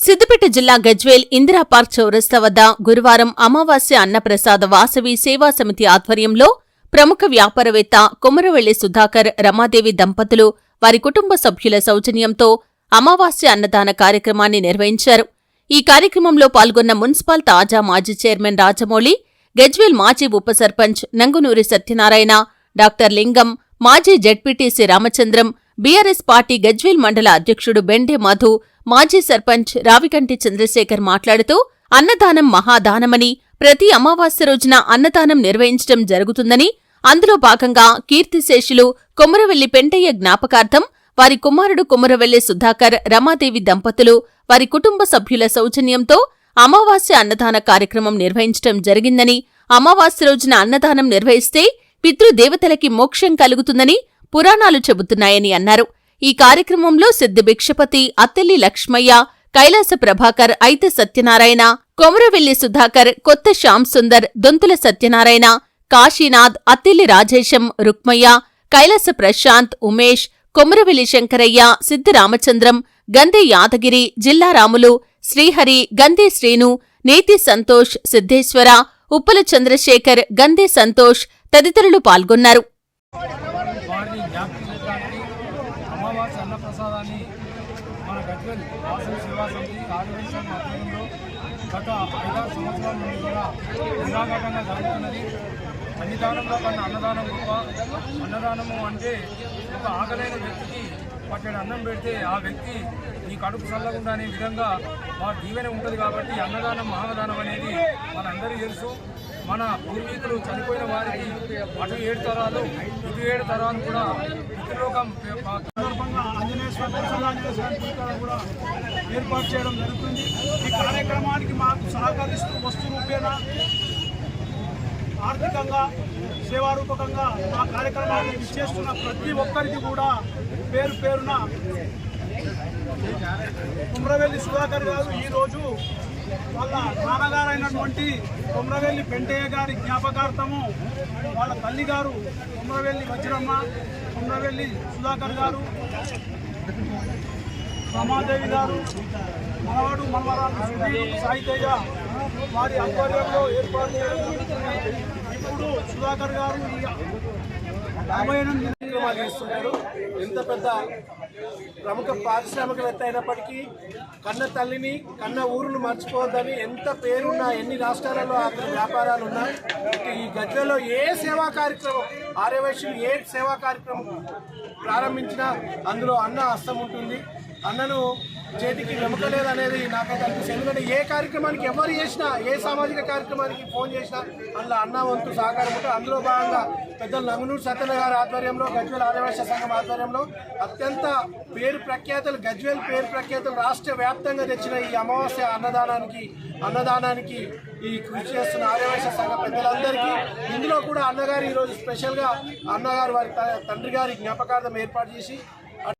సిద్దిపేట జిల్లా గజ్వేల్ ఇందిరా పార్క్ చౌరస్తా వద్ద గురువారం అమావాస్య అన్నప్రసాద వాసవి సేవా సమితి ఆధ్వర్యంలో ప్రముఖ వ్యాపారవేత్త కొమరవెల్లి సుధాకర్, రమాదేవి దంపతులు వారి కుటుంబ సభ్యుల సౌజన్యంతో అమావాస్య అన్నదాన కార్యక్రమాన్ని నిర్వహించారు. ఈ కార్యక్రమంలో పాల్గొన్న మున్సిపల్ తాజా మాజీ చైర్మన్ రాజమౌళి, గజ్వేల్ మాజీ ఉప సర్పంచ్ నంగునూరి సత్యనారాయణ, డాక్టర్ లింగం, మాజీ ZPTC Ramachandram, BRS party Gajwel మండల అధ్యక్షుడు బెండే మధు, మాజీ సర్పంచ్ రావికంటి చంద్రశేఖర్ మాట్లాడుతూ అన్నదానం మహాదానమని, ప్రతి అమావాస్య రోజున అన్నదానం నిర్వహించడం జరుగుతుందని, అందులో భాగంగా కీర్తిశేషులు కొమరవెల్లి పెంటయ్య జ్ఞాపకార్థం వారి కుమారుడు కొమరవెల్లి సుధాకర్, రమాదేవి దంపతులు వారి కుటుంబ సభ్యుల సౌజన్యంతో అమావాస్య అన్నదాన కార్యక్రమం నిర్వహించడం జరిగిందని, అమావాస్య రోజున అన్నదానం నిర్వహిస్తే పితృదేవతలకి మోక్షం కలుగుతుందని పురాణాలు చెబుతున్నాయని అన్నారు. ఈ కార్యక్రమంలో సిద్ది భిక్షపతి, అత్తెల్లి లక్ష్మయ్య, కైలాస ప్రభాకర్, ఐత సత్యనారాయణ, కొమరవెల్లి సుధాకర్, కొత్త శ్యామ్ సుందర్, దొంతుల సత్యనారాయణ, కాశీనాథ్, అత్తెల్లి రాజేశం, రుక్మయ్య, కైలాస ప్రశాంత్, ఉమేష్, కొమరవెల్లి శంకరయ్య, సిద్ది రామచంద్రం, గంధే యాదగిరి, జిల్లా రాములు, శ్రీహరి, గంధే శ్రీను, నేతి సంతోష్, సిద్ధేశ్వర, ఉప్పల చంద్రశేఖర్, గంధే సంతోష్ తదితరులు పాల్గొన్నారు. అమావాస్య అన్నప్రసాదాన్ని మన గజ్వేల్ వాసవి సేవా సమితి ఆర్గనైజేషన్ ఆధ్వర్యంలో గత 5 సంవత్సరాల నుండి కూడా నిరాఘాటంగా జరుగుతున్నది. అన్నదానంలో కన్నా అన్నదానం గొప్ప. అన్నదానము అంటే ఒక ఆకలైన వ్యక్తికి పట్టెడు అన్నం పెడితే ఆ వ్యక్తి ఈ కడుపు చల్లకుండా అనే విధంగా వారి దీవెన ఉంటుంది. కాబట్టి అన్నదానం మహాదానం అనేది మనందరికీ తెలుసు. మన పూర్వీకులు చనిపోయిన వారికి అటు 7 తరాలు ఇటు 7 తరాలు కూడా పితృలోకం సందర్భంగా ఆంజనేయ స్వామి కూడా ఏర్పాటు చేయడం జరుగుతుంది. ఈ కార్యక్రమానికి మాకు సహకరిస్తూ వస్తు రూపేణ ఆర్థికంగా సేవారూపకంగా మా కార్యక్రమాన్ని విచ్చేస్తున్న ప్రతి ఒక్కరికి కూడా పేరు పేరున కొమరవెల్లి సుధాకర్ గారు ఈరోజు వాళ్ళ నాన్నగారైనటువంటి కొమరవెల్లి పెంటయ్య గారి జ్ఞాపకార్థము వాళ్ళ తల్లిగారు కొమరవెల్లి వజ్రమ్మ, కొమరవెల్లి సుధాకర్ గారు, రమాదేవి గారు, మనవాడు మనవరాలు సాయితేజ వారి ఆధ్వర్యంలో ఏర్పాటు చేయడం. ఇప్పుడు సుధాకర్ గారు 58 కార్యక్రమాలు చేస్తున్నారు. ఎంత పెద్ద ప్రముఖ పారిశ్రామికవేత్త అయినప్పటికీ కన్న తల్లిని, కన్న ఊరును మర్చిపోవద్దని, ఎంత పేరున్నా, ఎన్ని రాష్ట్రాలలో అక్కడ వ్యాపారాలు ఉన్నా, ఈ గజ్వేల్లో ఏ సేవా కార్యక్రమం, ఆర్యవైశ్యులు ఏ సేవా కార్యక్రమం ప్రారంభించినా అందులో అన్న హస్తం ఉంటుంది. అన్నను చేతికి వెమకలేదనేది నాకైతే అనిపిస్తుంది. ఎందుకంటే ఏ కార్యక్రమానికి ఎవరు చేసినా, ఏ సామాజిక కార్యక్రమానికి ఫోన్ చేసినా అందులో అన్న వంతు సహకారం ఉంటుంది. అందులో భాగంగా పెద్దలు నంగునూరి సత్యన గారి ఆధ్వర్యంలో, గజ్వేల్ ఆర్యవైశ్య సంఘం ఆధ్వర్యంలో అత్యంత పేరు ప్రఖ్యాతలు, గజ్వేల్ పేరు ప్రఖ్యాతలు రాష్ట్ర వ్యాప్తంగా తెచ్చిన ఈ అమావాస్య అన్నదానానికి ఈ కృషి చేస్తున్న ఆర్యవైశ్య సంఘ పెద్దలందరికీ, ఇందులో కూడా అన్నగారు ఈరోజు స్పెషల్గా అన్నగారు వారి తండ్రి గారి జ్ఞాపకార్థం ఏర్పాటు చేసి